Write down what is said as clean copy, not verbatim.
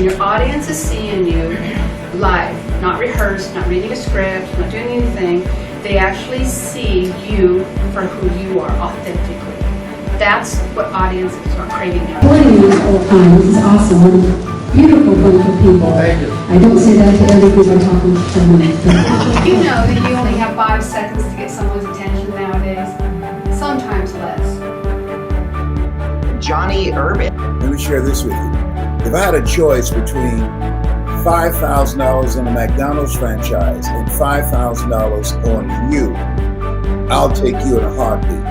when your audience is seeing you live, not rehearsed, not reading a script, not doing anything, they actually see you for who you are authentically. That's what audiences are craving now. Supporting this whole time. This is awesome. What a beautiful bunch of people. Thank you. I don't say that to every group I talk with. You know that you only have 5 seconds to get someone's attention nowadays, sometimes less. Johnny Urban. Let me share this with you. If I had a choice between $5,000 on a McDonald's franchise and $5,000 on you, I'll take you in a heartbeat.